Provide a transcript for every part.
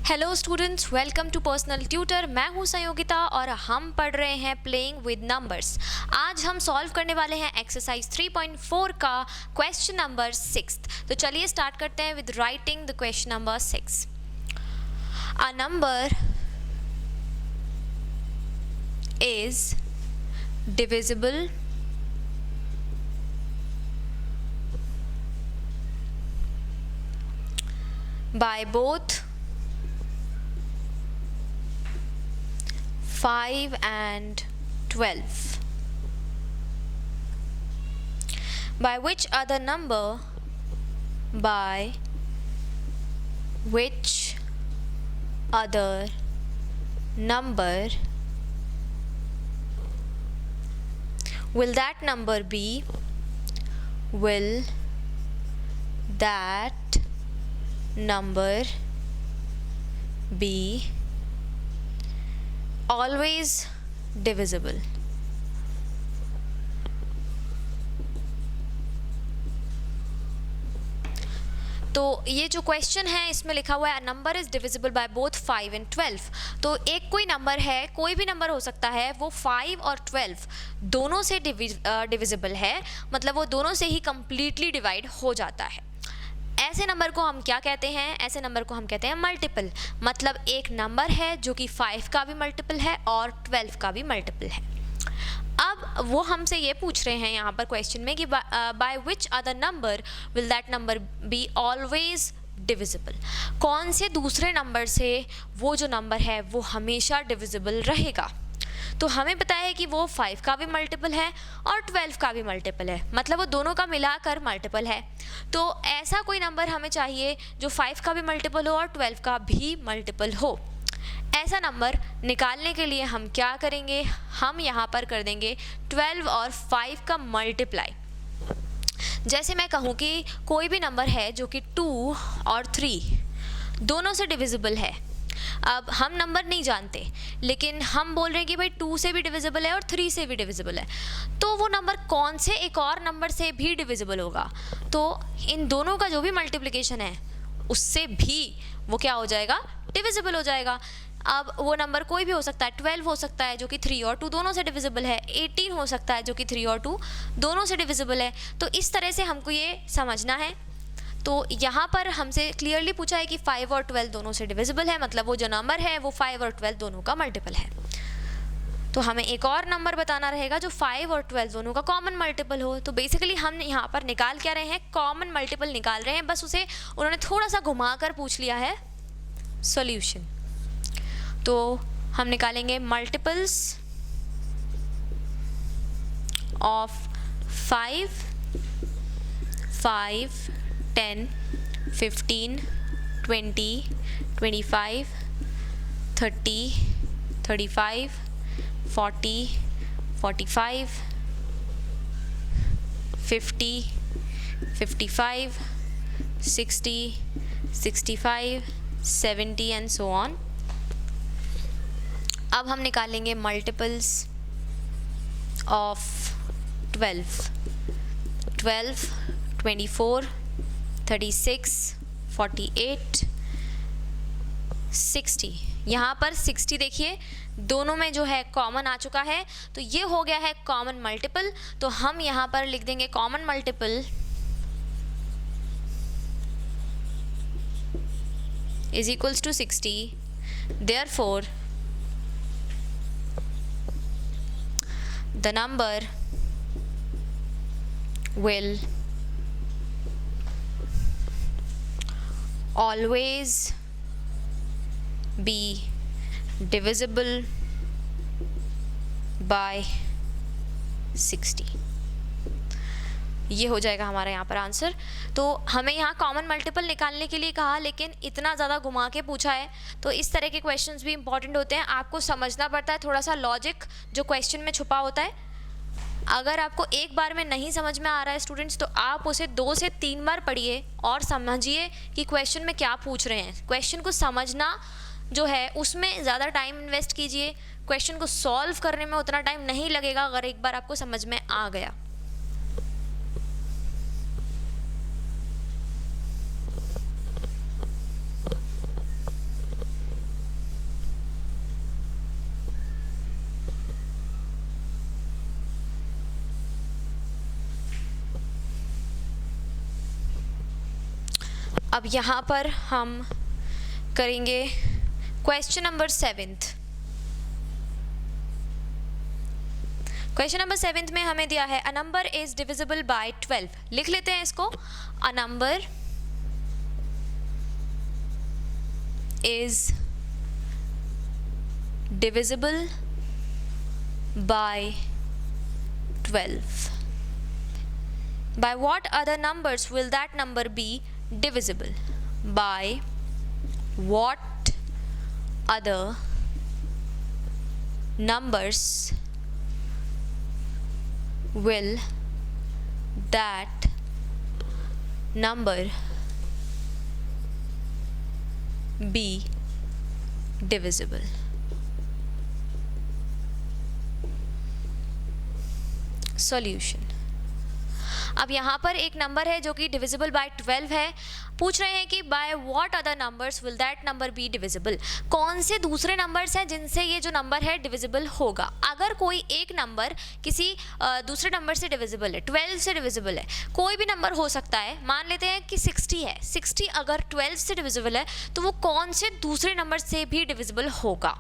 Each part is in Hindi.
Hello students, welcome to personal tutor. मैं हूं संयोगिता और हम पढ़ रहे हैं प्लेइंग विद नंबर्स। आज हम सॉल्व करने वाले हैं एक्सरसाइज 3.4 का क्वेश्चन नंबर 6। तो चलिए स्टार्ट करते हैं with writing the question number 6। A number is divisible by both 5 and 12. By which other number? By which other number will that number be? Will that number be always divisible? तो ये जो क्वेश्चन है इसमें लिखा हुआ है a number is divisible by both 5 and 12। तो एक कोई नंबर है, कोई भी नंबर हो सकता है, वो 5 और 12 दोनों से डिविजिबल है, मतलब वो दोनों से ही कंप्लीटली डिवाइड हो जाता है। ऐसे नंबर को हम क्या कहते हैं? ऐसे नंबर को हम कहते हैं मल्टीपल। मतलब एक नंबर है जो कि 5 का भी मल्टीपल है और 12 का भी मल्टीपल है। अब वो हमसे ये पूछ रहे हैं यहाँ पर क्वेश्चन में कि by which other number will that number be always divisible. कौन से दूसरे नंबर से वो जो नंबर है वो हमेशा डिविजिबल रहेगा? तो हमें पता है कि वो 5 का भी मल्टीपल है और 12 का भी मल्टीपल है, मतलब वो दोनों का मिलाकर मल्टीपल है। तो ऐसा कोई नंबर हमें चाहिए जो 5 का भी मल्टीपल हो और 12 का भी मल्टीपल हो। ऐसा नंबर निकालने के लिए हम क्या करेंगे? हम यहाँ पर कर देंगे 12 और 5 का मल्टीप्लाई। जैसे मैं कहूँ कि कोई भी नंबर है जो कि 2 और 3 दोनों से डिविजिबल है। अब हम नंबर नहीं जानते, लेकिन हम बोल रहे हैं कि भाई 2 से भी डिविजिबल है और 3 से भी डिविजिबल है, तो वो नंबर कौन से एक और नंबर से भी डिविजिबल होगा? तो इन दोनों का जो भी मल्टीप्लिकेशन है उससे भी वो क्या हो जाएगा? डिविजिबल हो जाएगा। अब वो नंबर कोई भी हो सकता है, 12 हो सकता है जो कि 3 और 2 दोनों से डिविजिबल है, 18 हो सकता है जो कि 3 और 2 दोनों से डिविजिबल है। तो इस तरह से हमको ये समझना है। तो यहाँ पर हमसे क्लियरली पूछा है कि 5 और 12 दोनों से डिविजिबल है, मतलब वो जो नंबर है वो 5 और 12 दोनों का मल्टीपल है। तो हमें एक और नंबर बताना रहेगा जो 5 और 12 दोनों का कॉमन मल्टीपल हो। तो बेसिकली हम यहाँ पर निकाल क्या रहे हैं? कॉमन मल्टीपल निकाल रहे हैं, बस उसे उन्होंने थोड़ा सा घुमा कर पूछ लिया है सॉल्यूशन। तो हम निकालेंगे multiples of 5, 10, 15, 20, 25, 30, 35, 40, 45, 50, 55, 60, 65, 70 and so on. अब हम निकालेंगे मल्टीपल्स ऑफ 12, 24, 36, 48, 60। यहाँ पर 60 देखिए दोनों में जो है कॉमन आ चुका है, तो ये हो गया है कॉमन मल्टीपल। तो हम यहाँ पर लिख देंगे common multiple is equals to 60। Therefore the number will always be divisible by 60। ये हो जाएगा हमारा यहाँ पर आंसर। तो हमें यहाँ कॉमन मल्टीपल निकालने के लिए कहा, लेकिन इतना ज़्यादा घुमा के पूछा है, तो इस तरह के क्वेश्चंस भी इंपॉर्टेंट होते हैं। आपको समझना पड़ता है थोड़ा सा लॉजिक जो क्वेश्चन में छुपा होता है। अगर आपको एक बार में नहीं समझ में आ रहा है स्टूडेंट्स, तो आप उसे 2 से 3 बार पढ़िए और समझिए कि क्वेश्चन में क्या पूछ रहे हैं। क्वेश्चन को समझना जो है उसमें ज़्यादा टाइम इन्वेस्ट कीजिए, क्वेश्चन को सॉल्व करने में उतना टाइम नहीं लगेगा अगर एक बार आपको समझ में आ गया। अब यहाँ पर हम करेंगे क्वेश्चन नंबर 7। क्वेश्चन नंबर 7 में हमें दिया है a number is divisible by 12। लिख लेते हैं इसको, a number is divisible by 12. By what other numbers will that number be divisible? By what other numbers will that number be divisible? Solution. अब यहाँ पर एक नंबर है जो कि डिविजिबल बाय 12 है। पूछ रहे हैं कि by what other numbers will that number be divisible, कौन से दूसरे नंबर्स हैं जिनसे ये जो नंबर है डिविजिबल होगा। अगर कोई एक नंबर किसी दूसरे नंबर से डिविजिबल है, 12 से डिविजिबल है, कोई भी नंबर हो सकता है, मान लेते हैं कि 60 है, 60 अगर 12 से डिविजिबल है तो वो कौन से दूसरे नंबर से भी डिविजिबल होगा,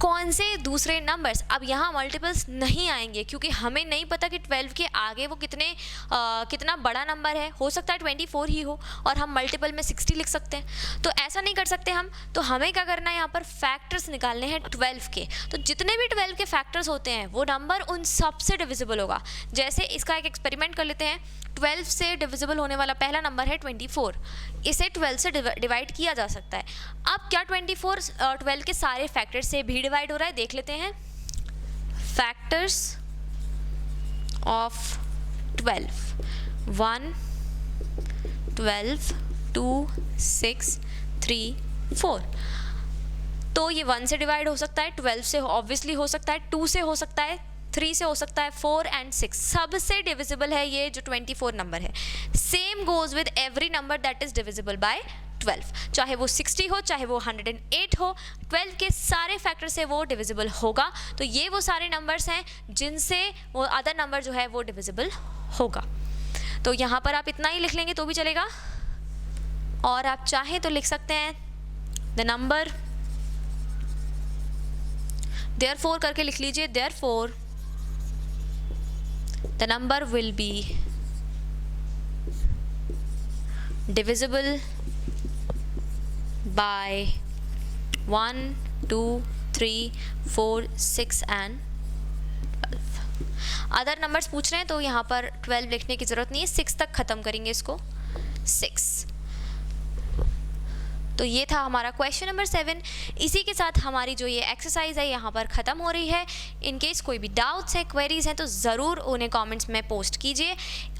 कौन से दूसरे नंबर्स। अब यहाँ मल्टीपल्स नहीं आएंगे क्योंकि हमें नहीं पता कि 12 के आगे वो कितना बड़ा नंबर है, हो सकता है 24 ही हो और हम मल्टीपल में 60 लिख सकते हैं, तो ऐसा नहीं कर सकते हम। तो हमें क्या करना है, यहाँ पर फैक्टर्स निकालने हैं 12 के। तो जितने भी 12 के फैक्टर्स होते हैं वो नंबर उन सब से डिविजिबल होगा। जैसे इसका एक एक्सपेरिमेंट कर लेते हैं। 12 से डिविजिबल होने वाला पहला नंबर है 24, इसे 12 से डिवाइड किया जा सकता है। अब क्या 24 12 के सारे फैक्टर से भी डिवाइड हो रहा है, देख लेते हैं। Factors of 12, 1, 12, 2, 6, 3, 4। तो ये 1 से डिवाइड हो सकता है, 12 से ऑब्वियसली हो सकता है, 2 से हो सकता है, 3 से हो सकता है, 4 एंड 6 सबसे डिविजिबल है ये जो 24 नंबर है। Same goes with every number that is divisible by 12, चाहे वो 60 हो, चाहे वो 108 हो, 12 के सारे फैक्टर से वो डिविजिबल होगा। तो ये वो सारे नंबर्स हैं जिनसे वो अदर नंबर जो है वो डिविजिबल होगा। तो यहाँ पर आप इतना ही लिख लेंगे तो भी चलेगा, और आप चाहें तो लिख सकते हैं द नंबर, देयरफॉर करके लिख लीजिए, therefore the number will be divisible by 1, 2, 3, 4, 6 and 12। Other numbers पूछ रहे हैं तो यहाँ पर 12 लिखने की ज़रूरत नहीं है, 6 तक ख़त्म करेंगे इसको, 6। तो ये था हमारा क्वेश्चन नंबर 7। इसी के साथ हमारी जो ये एक्सरसाइज है यहाँ पर ख़त्म हो रही है। इन केस कोई भी डाउट्स है, क्वेरीज हैं तो ज़रूर उन्हें कमेंट्स में पोस्ट कीजिए।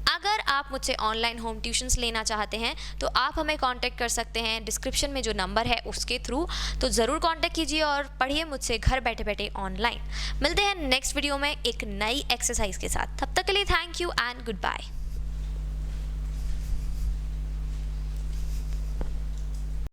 अगर आप मुझसे ऑनलाइन होम ट्यूशन्स लेना चाहते हैं तो आप हमें कांटेक्ट कर सकते हैं डिस्क्रिप्शन में जो नंबर है उसके थ्रू। तो ज़रूर कांटेक्ट कीजिए और पढ़िए मुझसे घर बैठे बैठे ऑनलाइन। मिलते हैं नेक्स्ट वीडियो में एक नई एक्सरसाइज के साथ। तब तक के लिए thank you and good bye.